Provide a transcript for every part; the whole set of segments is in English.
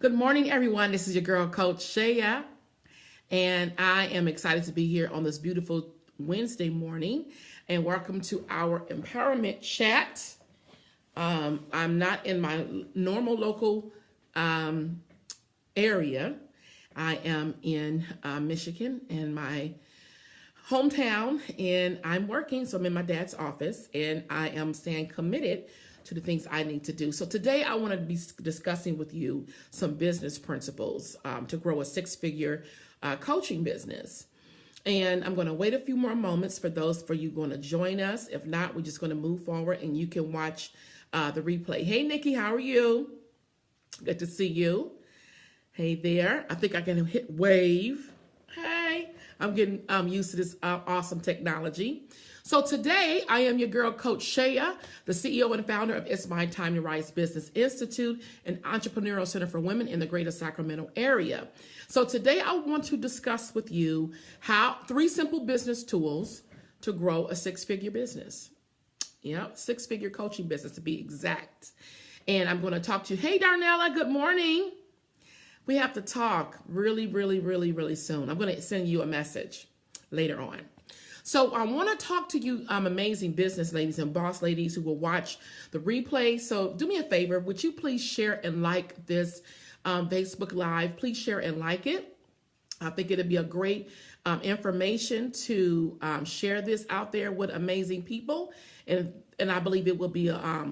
Good morning, everyone. This is your girl, Coach Shaya, and I am excited to be here on this beautiful Wednesday morning. And welcome to our empowerment chat. I'm not in my normal local area. I am in Michigan, in my hometown, and I'm working. So I'm in my dad's office, and I am staying committed to the things I need to do. So today I want to be discussing with you some business principles to grow a six-figure coaching business. And I'm going to wait a few more moments for those for you going to join us. If not, we're just going to move forward and you can watch the replay. Hey, Nikki, how are you? Good to see you. Hey there. I think I can hit wave. Hey, I'm getting used to this awesome technology. So today, I am your girl, Coach Shaya, the CEO and founder of It's My Time to Rise Business Institute, an entrepreneurial center for women in the greater Sacramento area. So today, I want to discuss with you three simple business tools to grow a six-figure business. Yeah, six-figure coaching business to be exact. And I'm going to talk to you. Hey, Darnella, good morning. We have to talk really soon. I'm going to send you a message later on. So I want to talk to you, amazing business ladies and boss ladies who will watch the replay. So do me a favor. Would you please share and like this Facebook Live? Please share and like it. I think it'd be a great information to share this out there with amazing people. And I believe it will be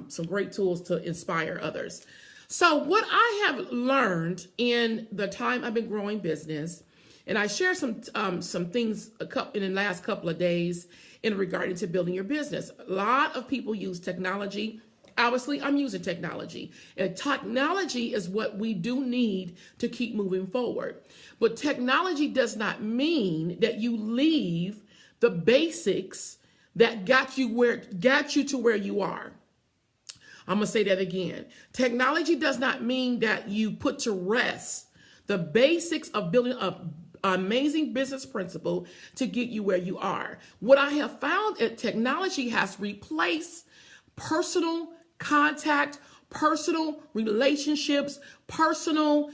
some great tools to inspire others. So what I have learned in the time I've been growing business, and I share some things in the last couple of days in regarding to building your business. A lot of people use technology. Obviously, I'm using technology. And technology is what we do need to keep moving forward. But technology does not mean that you leave the basics that got you to where you are. I'm going to say that again. Technology does not mean that you put to rest the basics of building an amazing business principle to get you where you are. What I have found is technology has replaced personal contact, personal relationships, personal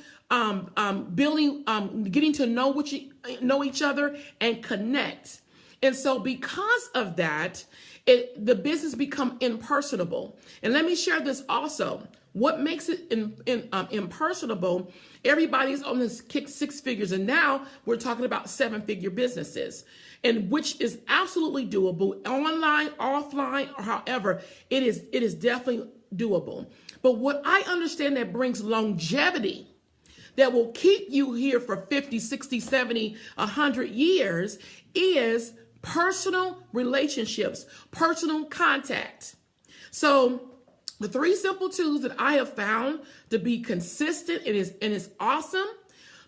building, getting to know each other and connect. And so because of that, the business become impersonable. And let me share this also. What makes it impersonable? Everybody's on this kick six figures, and now we're talking about seven-figure businesses, and which is absolutely doable, online, offline, or however, it is definitely doable. But what I understand that brings longevity, that will keep you here for 50, 60, 70, 100 years, is personal relationships, personal contact. So the three simple tools that I have found to be consistent and is awesome.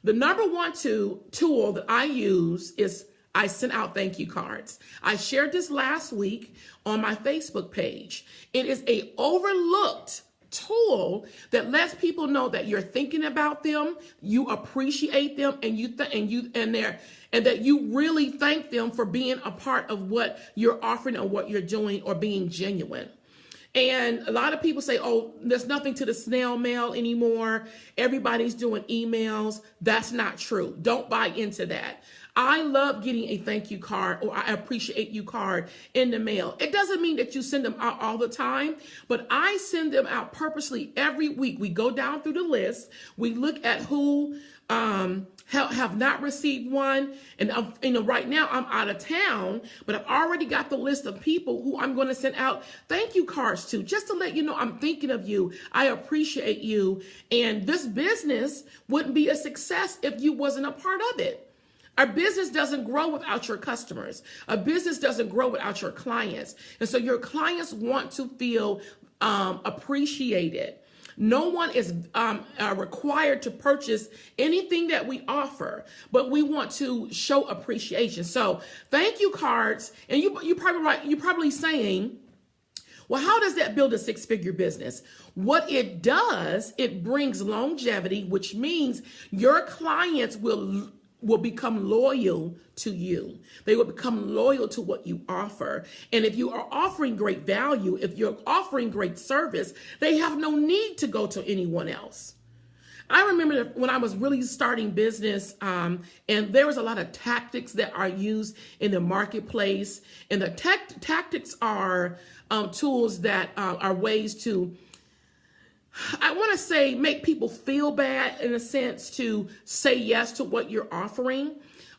The number one tool that I use is I send out thank you cards. I shared this last week on my Facebook page. It is a overlooked tool that lets people know that you're thinking about them, you appreciate them, and that you really thank them for being a part of what you're offering or what you're doing or being genuine. And a lot of people say, oh, there's nothing to the snail mail anymore. Everybody's doing emails. That's not true. Don't buy into that. I love getting a thank you card or I appreciate you card in the mail. It doesn't mean that you send them out all the time, but I send them out purposely every week. We go down through the list. We look at who have not received one. And right now I'm out of town, but I've already got the list of people who I'm going to send out thank you cards to, just to let you know I'm thinking of you. I appreciate you. And this business wouldn't be a success if you wasn't a part of it. Our business doesn't grow without your customers. A business doesn't grow without your clients. And so your clients want to feel appreciated. No one is required to purchase anything that we offer, but we want to show appreciation. So thank you cards. And you're probably saying, well, how does that build a six-figure business? What it does, it brings longevity, which means your clients will become loyal to you. They will become loyal to what you offer. And if you are offering great value, if you're offering great service, they have no need to go to anyone else. I remember when I was really starting business, and there was a lot of tactics that are used in the marketplace. And the tactics are tools that are ways to, I want to say, make people feel bad in a sense to say yes to what you're offering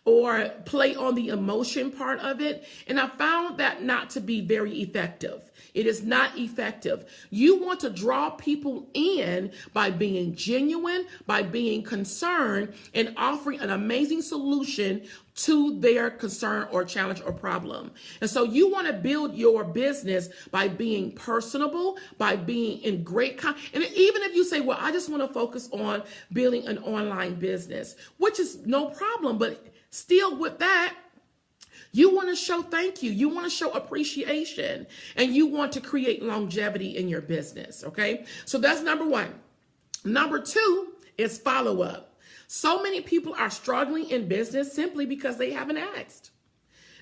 or play on the emotion part of it. And I found that not to be very effective. It is not effective. You want to draw people in by being genuine, by being concerned, and offering an amazing solution to their concern or challenge or problem. And so you want to build your business by being personable, by being in and even if you say, well, I just want to focus on building an online business, which is no problem, but still with that, you want to show thank you. You want to show appreciation, and you want to create longevity in your business. Okay. So that's number one. Number two is follow up. So many people are struggling in business simply because they haven't asked.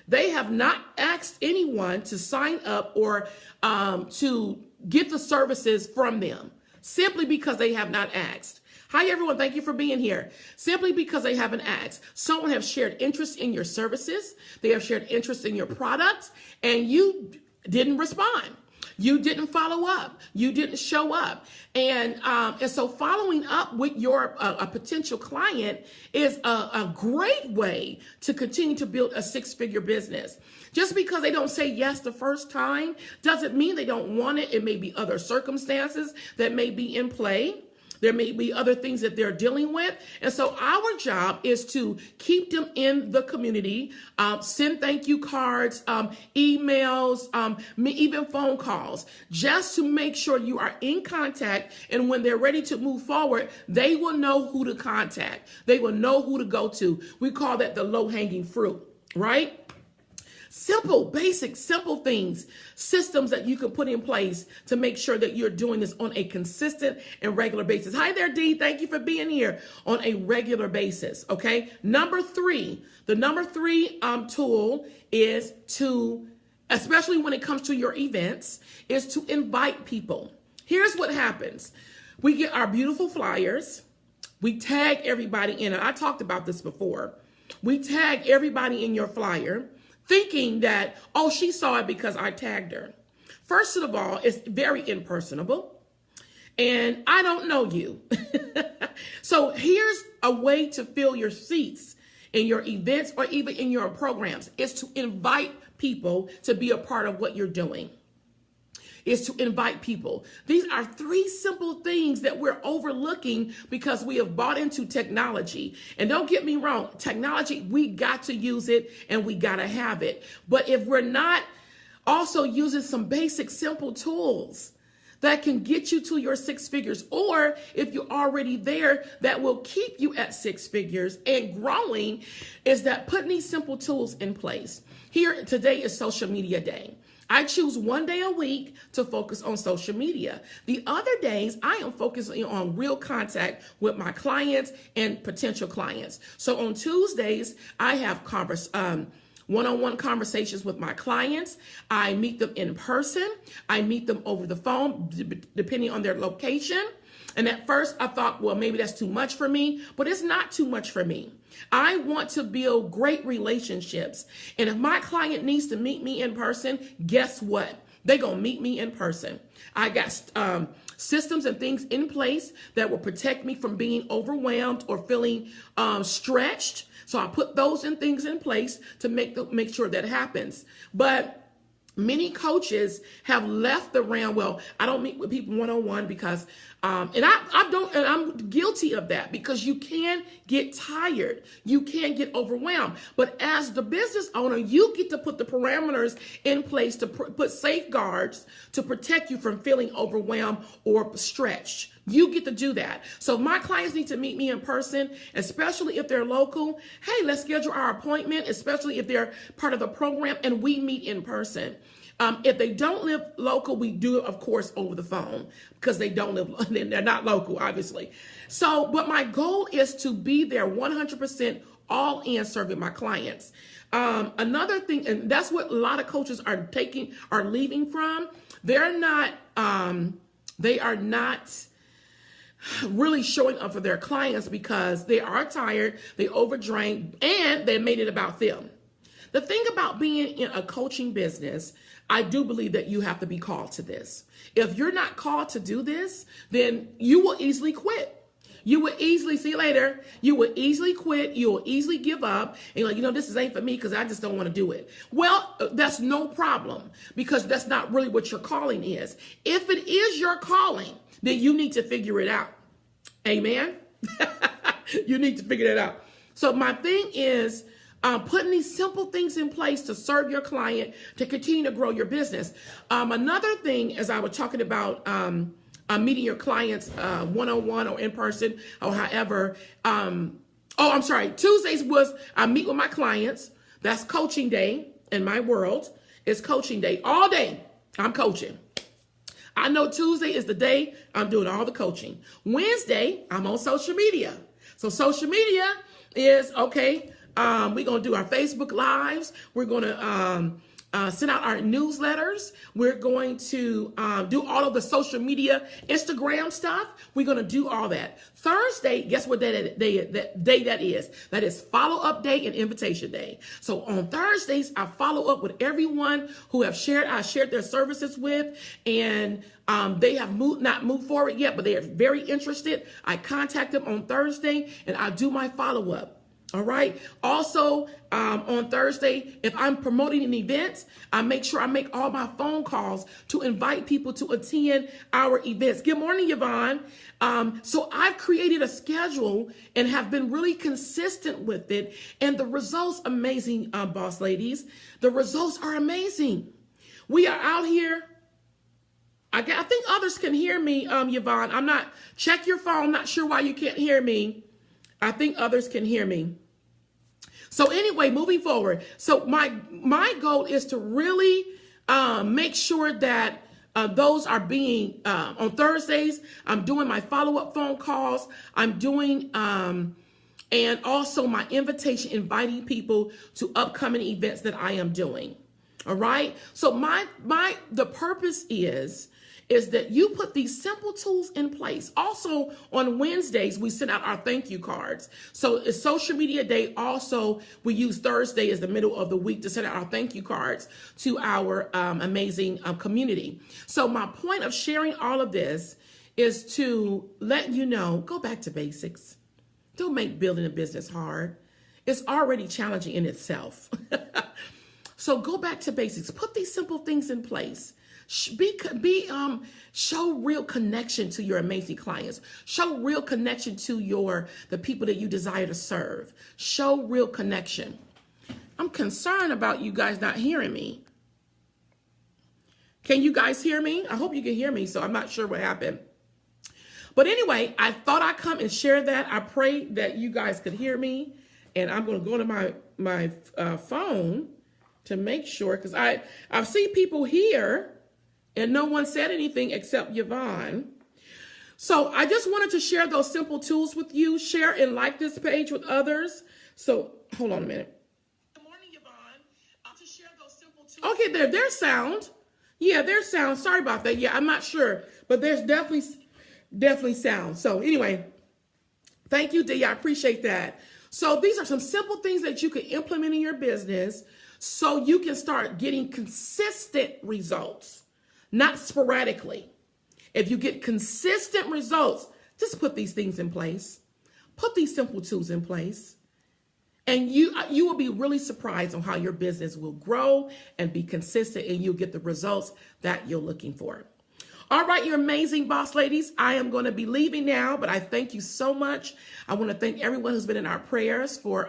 They have not asked anyone to sign up or to get the services from them simply because they have not asked. Hi, everyone. Thank you for being here. Simply because they haven't asked. Someone has shared interest in your services. They have shared interest in your products, and you didn't respond. You didn't follow up. You didn't show up. And so following up with your a potential client is a great way to continue to build a six-figure business. Just because they don't say yes the first time doesn't mean they don't want it. It may be other circumstances that may be in play. There may be other things that they're dealing with. And so our job is to keep them in the community, send thank you cards, emails, even phone calls, just to make sure you are in contact. And when they're ready to move forward, they will know who to contact. They will know who to go to. We call that the low-hanging fruit, right? Simple, basic, simple things, systems that you can put in place to make sure that you're doing this on a consistent and regular basis. Hi there, Dee. Thank you for being here on a regular basis. Okay. The number three tool is to, especially when it comes to your events, is to invite people. Here's what happens. We get our beautiful flyers. We tag everybody in it. I talked about this before. We tag everybody in your flyer, thinking that, oh, she saw it because I tagged her. First of all, it's very impersonable, and I don't know you. So here's a way to fill your seats in your events or even in your programs, is to invite people to be a part of what you're doing. Is to invite people. These are three simple things that we're overlooking because we have bought into technology. And don't get me wrong, technology, we got to use it and we got to have it. But if we're not also using some basic, simple tools that can get you to your six figures, or if you're already there, that will keep you at six figures and growing, is that putting these simple tools in place. Here, today is social media day. I choose one day a week to focus on social media. The other days, I am focusing on real contact with my clients and potential clients. So on Tuesdays, I have one-on-one conversations with my clients. I meet them in person. I meet them over the phone, depending on their location. And at first I thought, well, maybe that's too much for me, but it's not too much for me. I want to build great relationships. And if my client needs to meet me in person, guess what? They're going to meet me in person. I got systems and things in place that will protect me from being overwhelmed or feeling stretched. So I put those things in place to make sure that happens. But many coaches have left the realm. Well, I don't meet with people one-on-one because, and I'm guilty of that, because you can get tired. You can get overwhelmed. But as the business owner, you get to put the parameters in place to put safeguards to protect you from feeling overwhelmed or stretched. You get to do that. So if my clients need to meet me in person, especially if they're local, hey, let's schedule our appointment, especially if they're part of the program and we meet in person. If they don't live local, we do it, of course, over the phone because they don't live, they're not local, obviously. So, but my goal is to be there 100% all in serving my clients. Another thing, and that's what a lot of coaches are leaving from. They are not really showing up for their clients because they are tired, they overdrained, and they made it about them. The thing about being in a coaching business, I do believe that you have to be called to this. If you're not called to do this, then you will easily quit. You will easily, see you later, you will easily quit, you will easily give up, and you're like, this ain't for me because I just don't want to do it. Well, that's no problem because that's not really what your calling is. If it is your calling, then you need to figure it out. Amen? You need to figure that out. So my thing is putting these simple things in place to serve your client, to continue to grow your business. Another thing, as I was talking about meeting your clients one-on-one or in person or however. Tuesdays was I meet with my clients. That's coaching day in my world. It's coaching day. All day I'm coaching. I know Tuesday is the day I'm doing all the coaching. Wednesday, I'm on social media. So social media is, okay, we're going to do our Facebook Lives. We're going to send out our newsletters. We're going to do all of the social media, Instagram stuff. We're going to do all that. Thursday, guess what day that is? That is follow-up day and invitation day. So on Thursdays, I follow up with everyone who I shared their services with, and they have not moved forward yet, but they are very interested. I contact them on Thursday, and I do my follow-up. All right. Also, on Thursday, if I'm promoting an event, I make sure I make all my phone calls to invite people to attend our events. Good morning, Yvonne. So I've created a schedule and have been really consistent with it. And the results, amazing, boss ladies. The results are amazing. We are out here. I think others can hear me, Yvonne. Check your phone. Not sure why you can't hear me. I think others can hear me. So anyway, moving forward. So my goal is to really make sure that those are being, on Thursdays, I'm doing my follow-up phone calls. I'm doing, and also my invitation, inviting people to upcoming events that I am doing. All right. So the purpose is that you put these simple tools in place. Also, on Wednesdays, we send out our thank you cards. So it's social media day. Also, we use Thursday as the middle of the week to send out our thank you cards to our amazing community. So my point of sharing all of this is to let you know, go back to basics. Don't make building a business hard. It's already challenging in itself. So go back to basics. Put these simple things in place. Show real connection to your amazing clients. Show real connection to the people that you desire to serve. Show real connection. I'm concerned about you guys not hearing me. Can you guys hear me? I hope you can hear me, so I'm not sure what happened. But anyway, I thought I'd come and share that. I pray that you guys could hear me. And I'm going to go to my phone to make sure, because I've seen people here and no one said anything except Yvonne. So I just wanted to share those simple tools with you. Share and like this page with others. So hold on a minute. Good morning, Yvonne. I'll just share those simple tools. Okay, there's sound. Yeah, there's sound. Sorry about that. Yeah, I'm not sure, but there's definitely sound. So anyway, thank you, Dee. I appreciate that. So these are some simple things that you can implement in your business so you can start getting consistent results. Not sporadically. If you get consistent results, just put these things in place. Put these simple tools in place. And you will be really surprised on how your business will grow and be consistent, and you'll get the results that you're looking for. All right, you amazing boss ladies. I am going to be leaving now, but I thank you so much. I want to thank everyone who's been in our prayers for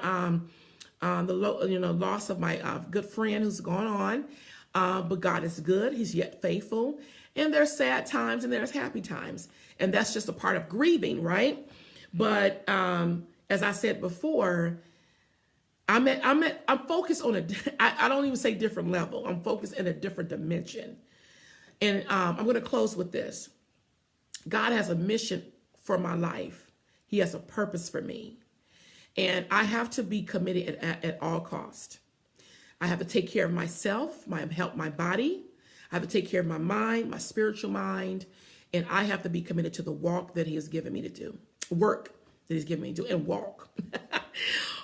the loss of my good friend who's gone on. But God is good. He's yet faithful. And there's sad times and there's happy times. And that's just a part of grieving, right? But as I said before, I'm focused on I don't even say different level. I'm focused in a different dimension. And I'm going to close with this. God has a mission for my life. He has a purpose for me. And I have to be committed at all costs. I have to take care of myself, help my body. I have to take care of my mind, my spiritual mind. And I have to be committed to the walk that he has given me to do, work that he's given me to do, and walk.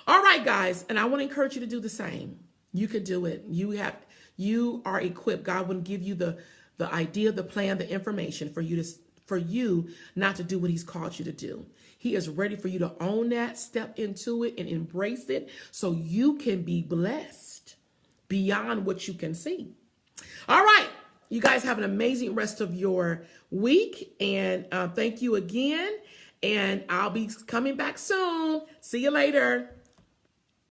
All right, guys. And I want to encourage you to do the same. You can do it. You are equipped. God wouldn't give you the idea, the plan, the information for you not to do what he's called you to do. He is ready for you to own that, step into it, and embrace it so you can be blessed beyond what you can see. All right. You guys have an amazing rest of your week. And thank you again. And I'll be coming back soon. See you later.